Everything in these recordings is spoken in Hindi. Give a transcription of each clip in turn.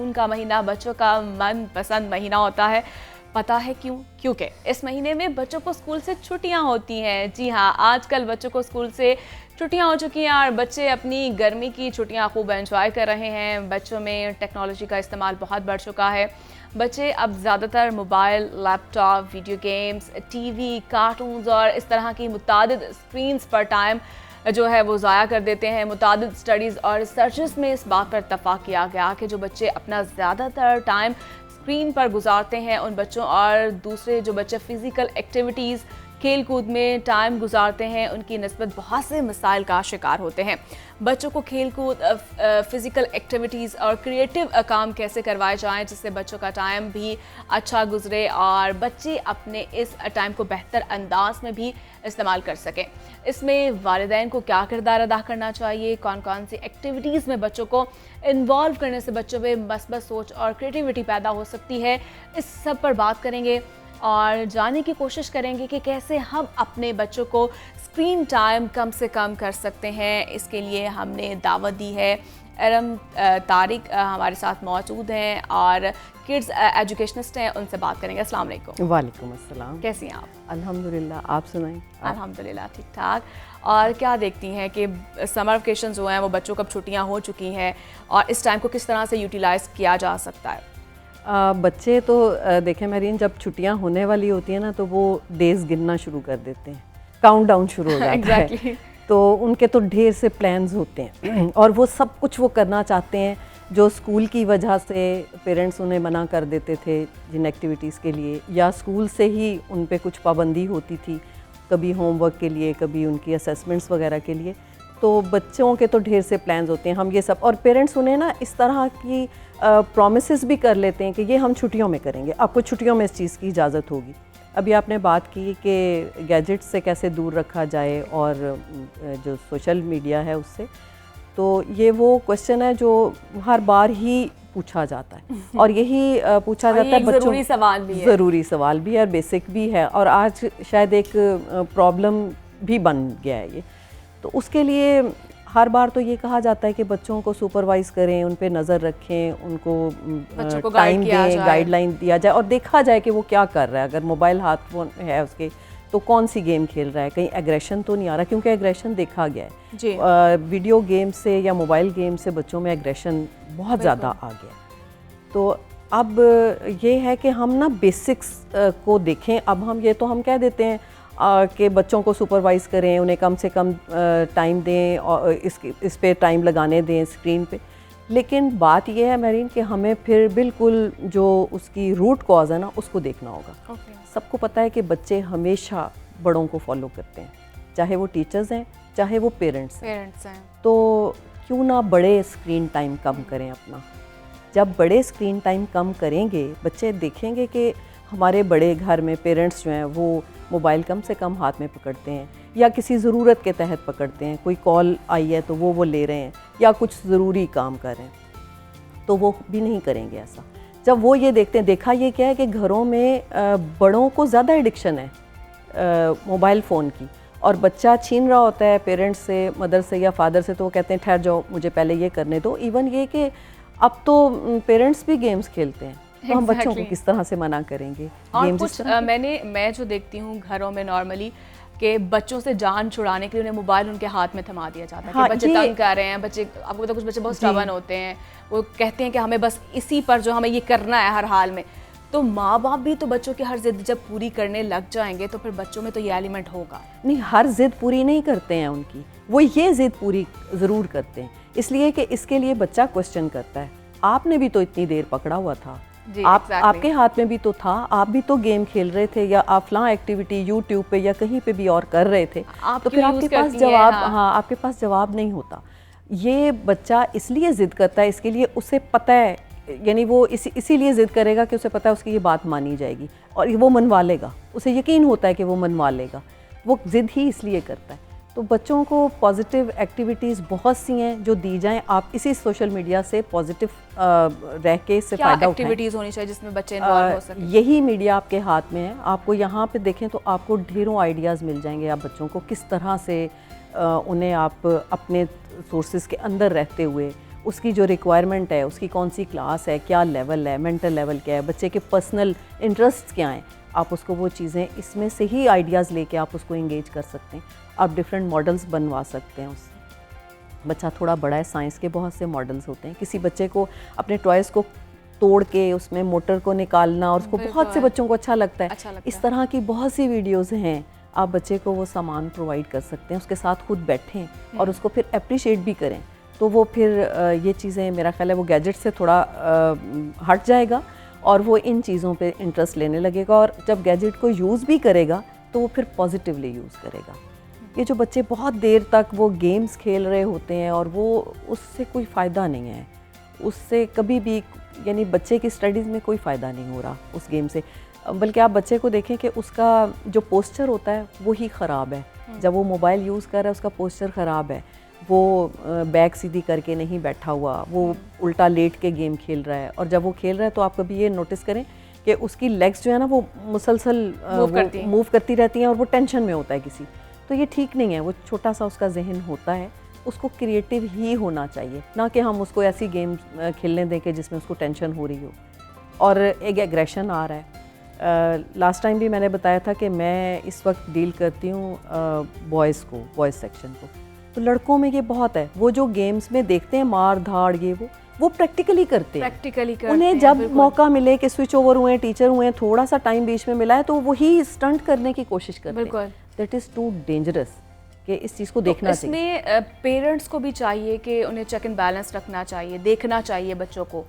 जून का महीना बच्चों का मनपसंद महीना होता है। पता है क्यों? क्योंकि इस महीने में बच्चों को स्कूल से छुट्टियां होती हैं। जी हाँ, आजकल बच्चों को स्कूल से छुट्टियां हो चुकी हैं और बच्चे अपनी गर्मी की छुट्टियां खूब एंजॉय कर रहे हैं। बच्चों में टेक्नोलॉजी का इस्तेमाल बहुत बढ़ चुका है। बच्चे अब ज़्यादातर mobile, laptop, video games, TV, cartoons और इस तरह की मुतादिद स्क्रीन्स पर टाइम जो है वो ज़ाया कर देते हैं। मुतादिद स्टडीज़ और रिसर्चेस में इस बात पर इत्तफाक किया गया कि जो बच्चे अपना ज़्यादातर टाइम स्क्रीन पर गुजारते हैं, उन बच्चों और दूसरे जो बच्चे फ़िज़िकल एक्टिविटीज़, खेल कूद में टाइम गुजारते हैं, उनकी निस्बत बहुत से मसाइल का शिकार होते हैं। बच्चों को खेल कूद, फ़िज़िकल एक्टिविटीज़ और क्रिएटिव काम कैसे करवाए जाएं जिससे बच्चों का टाइम भी अच्छा गुजरे और बच्चे अपने इस टाइम को बेहतर अंदाज में भी इस्तेमाल कर सकें। इसमें वालिदैन को क्या किरदार अदा करना चाहिए, कौन कौन सी एक्टिविटीज़ में बच्चों को इन्वॉल्व करने से बच्चों में मस्बत सोच और क्रिएटिविटी पैदा हो सकती है, इस सब पर बात करेंगे और जानने की कोशिश करेंगे कि कैसे हम अपने बच्चों को स्क्रीन टाइम कम से कम कर सकते हैं। इसके लिए हमने दावत दी है। अरम तारिक हमारे साथ मौजूद हैं और किड्स एजुकेशनिस्ट हैं, उनसे बात करेंगे। अस्सलाम वालेकुम। वालेकुम अस्सलाम। कैसी हैं आप? अल्हम्दुलिल्लाह, आप सुनाएं। अल्हम्दुलिल्लाह ठीक ठाक। और क्या देखती हैं कि समर वेकेशन जो हैं वो बच्चों को अब छुट्टियाँ हो चुकी हैं और इस टाइम को किस तरह से यूटिलाइज़ किया जा सकता है? बच्चे तो देखें मेरीन, जब छुट्टियां होने वाली होती हैं ना तो वो डेज़ गिनना शुरू कर देते हैं, काउंटडाउन शुरू हो जाता है। तो उनके तो ढेर से प्लान्स होते हैं और वो सब कुछ वो करना चाहते हैं जो स्कूल की वजह से पेरेंट्स उन्हें मना कर देते थे जिन एक्टिविटीज़ के लिए, या स्कूल से ही उन पे कुछ पाबंदी होती थी, कभी होमवर्क के लिए, कभी उनकी असेसमेंट्स वगैरह के लिए। तो बच्चों के तो ढेर से प्लान्स होते हैं, हम ये सब, और पेरेंट्स उन्हें ना इस तरह की प्रॉमिसेस भी कर लेते हैं कि ये हम छुट्टियों में करेंगे, आपको छुट्टियों में इस चीज़ की इजाज़त होगी। अभी आपने बात की कि गैजेट्स से कैसे दूर रखा जाए और जो सोशल मीडिया है उससे, तो ये वो क्वेश्चन है जो हर बार ही पूछा जाता है और यही पूछा जाता है। ज़रूरी सवाल भी है, ज़रूरी सवाल भी है और बेसिक भी है, और आज शायद एक प्रॉब्लम भी बन गया है ये। तो उसके लिए हर बार तो ये कहा जाता है कि बच्चों को सुपरवाइज़ करें, उन पे नज़र रखें, उनको टाइम दें, गाइडलाइन दिया जाए और देखा जाए कि वो क्या कर रहा है। अगर मोबाइल हाथ फोन है उसके तो कौन सी गेम खेल रहा है, कहीं एग्रेशन तो नहीं आ रहा, क्योंकि एग्रेशन देखा गया है जी। वीडियो गेम से या मोबाइल गेम से बच्चों में एग्रेशन बहुत ज़्यादा आ गया। तो अब ये है कि हम ना बेसिक्स को देखें। अब हम ये तो हम कह देते हैं कि बच्चों को सुपरवाइज़ करें, उन्हें कम से कम टाइम दें और इस पे टाइम लगाने दें स्क्रीन पे, लेकिन बात यह है मेरीन कि हमें फिर बिल्कुल जो उसकी रूट कॉज है ना उसको देखना होगा। सबको पता है कि बच्चे हमेशा बड़ों को फॉलो करते हैं, चाहे वो टीचर्स हैं चाहे वो पेरेंट्स हैं। तो क्यों ना बड़े स्क्रीन टाइम कम करें अपना। जब बड़े स्क्रीन टाइम कम करेंगे, बच्चे देखेंगे कि हमारे बड़े घर में पेरेंट्स जो हैं वो मोबाइल कम से कम हाथ में पकड़ते हैं या किसी ज़रूरत के तहत पकड़ते हैं, कोई कॉल आई है तो वो ले रहे हैं या कुछ ज़रूरी काम कर रहे हैं, तो वो भी नहीं करेंगे ऐसा। जब वो ये देखते हैं, देखा ये क्या है कि घरों में बड़ों को ज़्यादा एडिक्शन है मोबाइल फ़ोन की, और बच्चा छीन रहा होता है पेरेंट्स से, मदर से या फादर से, तो वो कहते हैं ठहर जाओ मुझे पहले ये करने दो। इवन ये कि अब तो पेरेंट्स भी गेम्स खेलते हैं, तो हम बच्चों को किस तरह से मना करेंगे? और कुछ मैं जो देखती हूँ घरों में नॉर्मली कि बच्चों से जान छुड़ाने के लिए उन्हें मोबाइल उनके हाथ में थमा दिया जाता है। हाँ, कि बच्चे तंग कर रहे हैं, बच्चे, आपको पता कुछ बच्चे बहुत स्टबर्न होते हैं, वो कहते हैं कि हमें बस इसी पर जो हमें ये करना है हर हाल में। तो माँ बाप भी तो बच्चों की हर जिद जब पूरी करने लग जाएंगे तो फिर बच्चों में तो ये एलिमेंट होगा। नहीं, हर जिद पूरी नहीं करते हैं उनकी, वो ये जिद पूरी ज़रूर करते हैं, इसलिए कि इसके लिए बच्चा क्वेश्चन करता है, आपने भी तो इतनी देर पकड़ा हुआ था, आपके हाथ में भी तो था, आप भी तो गेम खेल रहे थे या आप फलां एक्टिविटी यूट्यूब पे या कहीं पे भी और कर रहे थे, तो फिर आपके पास जवाब, हाँ आपके पास जवाब नहीं होता। ये बच्चा इसलिए ज़िद करता है, इसके लिए उसे पता है, यानी वो इसीलिए ज़िद करेगा कि उसे पता है उसकी ये बात मानी जाएगी और वो मनवा लेगा, उसे यकीन होता है कि वो मनवा लेगा, वो ज़िद ही इसलिए करता है। तो बच्चों को पॉजिटिव एक्टिविटीज़ बहुत सी हैं जो दी जाएं, आप इसी सोशल मीडिया से पॉजिटिव रह के इससे फ़ायदा उठाएं। एक्टिविटीज़ होनी चाहिए जिसमें बच्चे इन्वॉल्व हो सकें? यही मीडिया आपके हाथ में है, आपको यहाँ पे देखें तो आपको ढेरों आइडियाज़ मिल जाएंगे। आप बच्चों को किस तरह से उन्हें आप अपने सोर्सेज के अंदर रहते हुए उसकी जो रिक्वायरमेंट है, उसकी कौन सी क्लास है, क्या लेवल है, मेंटल लेवल क्या है, बच्चे के पर्सनल इंटरेस्ट क्या हैं, आप उसको वो चीज़ें इसमें से ही आइडियाज़ लेके आप उसको इंगेज कर सकते हैं। आप डिफरेंट मॉडल्स बनवा सकते हैं उससे। बच्चा थोड़ा बड़ा है, साइंस के बहुत से मॉडल्स होते हैं। किसी बच्चे को अपने टॉयज़ को तोड़ के उसमें मोटर को निकालना, और उसको बहुत से बच्चों को अच्छा लगता है। इस तरह की बहुत सी वीडियोज़ हैं। आप बच्चे को वो सामान प्रोवाइड कर सकते हैं, उसके साथ खुद बैठें और उसको फिर अप्रिशिएट भी करें, तो वो फिर ये चीज़ें, मेरा ख्याल है वो गैजेट से थोड़ा हट जाएगा और वो इन चीज़ों पे इंटरेस्ट लेने लगेगा, और जब गैजेट को यूज़ भी करेगा तो वो फिर पॉजिटिवली यूज़ करेगा। ये जो बच्चे बहुत देर तक वो गेम्स खेल रहे होते हैं और वो उससे कोई फ़ायदा नहीं है, उससे कभी भी, यानी बच्चे की स्टडीज़ में कोई फ़ायदा नहीं हो रहा उस गेम से। बल्कि आप बच्चे को देखें कि उसका जो पोस्चर होता है वो ही ख़राब है। जब वो मोबाइल यूज़ कर रहा है उसका पोस्चर ख़राब है, वो बैक सीधी करके नहीं बैठा हुआ, वो उल्टा लेट के गेम खेल रहा है। और जब वो खेल रहा है तो आप कभी ये नोटिस करें कि उसकी लेग्स जो है ना वो मुसलसल मूव करती रहती हैं और वो टेंशन में होता है किसी। तो ये ठीक नहीं है। वो छोटा सा उसका जहन होता है, उसको क्रिएटिव ही होना चाहिए, ना कि हम उसको ऐसी गेम खेलने दें कि जिसमें उसको टेंशन हो रही हो और एक एग्रेशन आ रहा है। लास्ट टाइम भी मैंने बताया था कि मैं इस वक्त डील करती हूँ बॉयज़ सेक्शन को। तो लड़कों में ये बहुत है, वो जो गेम्स में देखते हैं मार धाड़ ये वो प्रैक्टिकली करते हैं। उन्हें जब मौका मिले कि स्विच ओवर हुए, टीचर हुए, थोड़ा सा टाइम बीच में मिला है, तो वही स्टंट करने की कोशिश करते हैं। दैट इज़ टू डेंजरस कि इस चीज़ को देखना चाहिए। इसमें पेरेंट्स को भी चाहिए कि उन्हें चेक एंड बैलेंस रखना चाहिए, देखना चाहिए बच्चों को।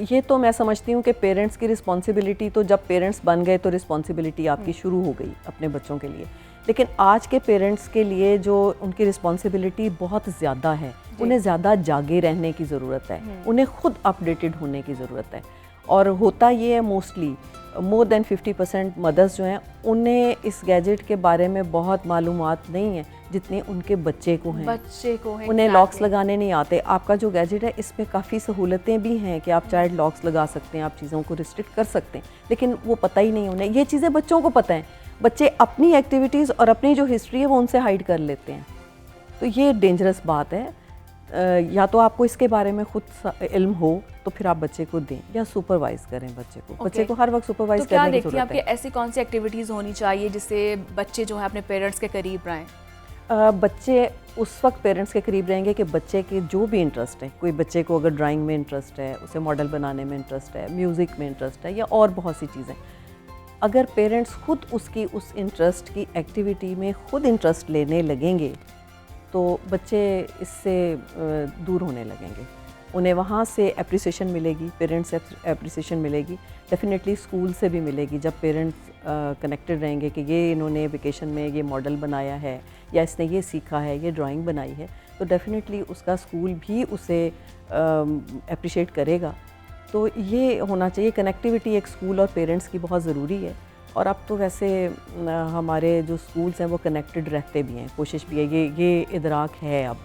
ये तो मैं समझती हूँ कि पेरेंट्स की रिस्पॉन्सिबिलिटी, तो जब पेरेंट्स बन गए तो रिस्पॉन्सिबिलिटी आपकी शुरू हो गई अपने बच्चों के लिए। लेकिन आज के पेरेंट्स के लिए जो उनकी रिस्पॉन्सिबिलिटी बहुत ज़्यादा है, उन्हें ज़्यादा जागे रहने की ज़रूरत है, उन्हें खुद अपडेटेड होने की ज़रूरत है। और होता ये है मोस्टली मोर देन 50% मदर्स जो हैं उन्हें इस गैजेट के बारे में बहुत मालूमात नहीं है जितनी उनके बच्चे को हैं। उन्हें लॉक्स लगाने नहीं आते। आपका जो गैजेट है इसमें काफ़ी सहूलतें भी हैं कि आप चाइल्ड लॉक्स लगा सकते हैं, आप चीज़ों को रिस्ट्रिक्ट कर सकते हैं, लेकिन वो पता ही नहीं उन्हें। ये चीज़ें बच्चों को पता है, बच्चे अपनी एक्टिविटीज़ और अपनी जो हिस्ट्री है वो उनसे हाइड कर लेते हैं। तो ये डेंजरस बात है। या तो आपको इसके बारे में खुद इल्म हो तो फिर आप बच्चे को दें या सुपरवाइज करें बच्चे को। बच्चे को हर वक्त सुपरवाइज करने की ज़रूरत है। तो क्या देखती हैं आपकी ऐसी कौन सी एक्टिविटीज़ होनी चाहिए जिससे बच्चे जो है अपने पेरेंट्स के करीब रहें? बच्चे उस वक्त पेरेंट्स के करीब रहेंगे कि बच्चे के जो भी इंटरेस्ट है, कोई बच्चे को अगर ड्राइंग में इंटरेस्ट है, उसे मॉडल बनाने में इंटरेस्ट है, म्यूज़िक में इंटरेस्ट है या और बहुत सी चीज़ें, अगर पेरेंट्स खुद उसकी उस इंटरेस्ट की एक्टिविटी में खुद इंटरेस्ट लेने लगेंगे तो बच्चे इससे दूर होने लगेंगे। उन्हें वहाँ से एप्रिसिएशन मिलेगी, पेरेंट्स से एप्रिसिएशन मिलेगी, डेफिनेटली स्कूल से भी मिलेगी। जब पेरेंट्स कनेक्टेड रहेंगे कि ये इन्होंने वेकेशन में ये मॉडल बनाया है या इसने ये सीखा है, ये ड्राइंग बनाई है, तो डेफिनेटली उसका स्कूल भी उसे एप्रिशिएट करेगा। तो ये होना चाहिए। कनेक्टिविटी एक स्कूल और पेरेंट्स की बहुत ज़रूरी है। और अब तो वैसे हमारे जो स्कूल्स हैं वो कनेक्टेड रहते भी हैं, कोशिश भी है, ये इदराक है अब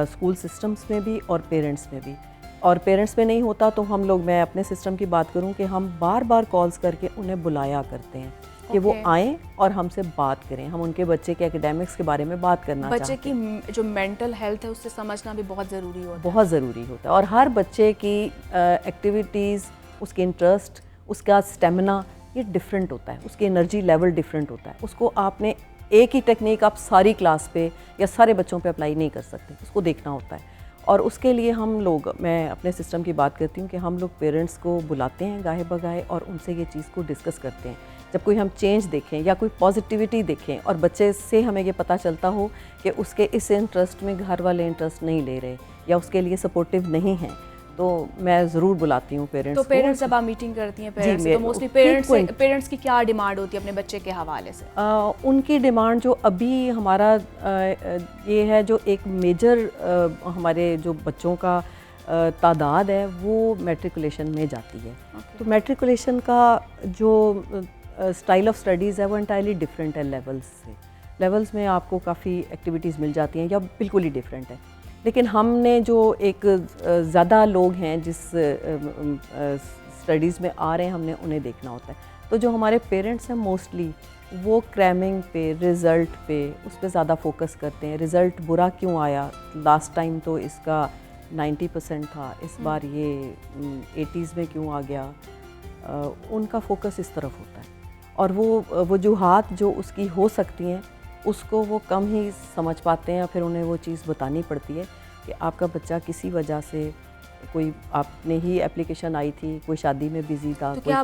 स्कूल सिस्टम्स में भी और पेरेंट्स में भी। और पेरेंट्स में नहीं होता तो हम लोग, मैं अपने सिस्टम की बात करूं कि हम बार बार कॉल्स करके उन्हें बुलाया करते हैं कि वो आएँ और हमसे बात करें। हम उनके बच्चे के एकेडमिक्स के बारे में बात करना चाहते हैं। बच्चे की जो मेंटल हेल्थ है उससे समझना भी बहुत ज़रूरी होता है। बहुत ज़रूरी होता है। और हर बच्चे की एक्टिविटीज़, उसके इंटरेस्ट, उसका स्टेमिना ये डिफरेंट होता है, उसकी एनर्जी लेवल डिफरेंट होता है। उसको आपने एक ही टेक्निक आप सारी क्लास पे या सारे बच्चों पे अप्लाई नहीं कर सकते, उसको देखना होता है। और उसके लिए हम लोग, मैं अपने सिस्टम की बात करती हूँ कि हम लोग पेरेंट्स को बुलाते हैं गाहे बगाहे और उनसे ये चीज़ को डिस्कस करते हैं। जब कोई हम चेंज देखें या कोई पॉजिटिविटी देखें और बच्चे से हमें ये पता चलता हो कि उसके इस इंटरेस्ट में घर वाले इंटरेस्ट नहीं ले रहे या उसके लिए सपोर्टिव नहीं हैं, तो मैं ज़रूर बुलाती हूँ पेरेंट्स को। तो पेरेंट्स जब आप मीटिंग करती हैं पेरेंट्स से, तो मोस्टली पेरेंट्स की क्या डिमांड होती है अपने बच्चे के हवाले से? उनकी डिमांड जो अभी हमारा ये है, जो एक मेजर हमारे जो बच्चों का तादाद है वो मैट्रिकुलेशन में जाती है। तो मैट्रिकुलेशन का जो स्टाइल ऑफ स्टडीज़ है वो एंटायरली डिफरेंट है लेवल्स से। लेवल्स में आपको काफ़ी एक्टिविटीज़ मिल जाती हैं या बिल्कुल ही डिफरेंट है। लेकिन हमने जो एक ज़्यादा लोग हैं जिस स्टडीज़ में आ रहे हैं, हमने उन्हें देखना होता है। तो जो हमारे पेरेंट्स हैं मोस्टली वो क्रैमिंग पे, रिज़ल्ट पे, उस पर ज़्यादा फोकस करते हैं। रिज़ल्ट बुरा क्यों आया, लास्ट टाइम तो इसका 90% था, इस बार ये 80s में क्यों आ गया, उनका फोकस इस तरफ होता है। और वो वजूहात जो उसकी हो सकती हैं उसको वो कम ही समझ पाते हैं, फिर उन्हें वो चीज़ बतानी पड़ती है कि आपका बच्चा किसी वजह से, कोई आपने ही एप्लीकेशन आई थी, कोई शादी में बिज़ी था, तो कोई क्या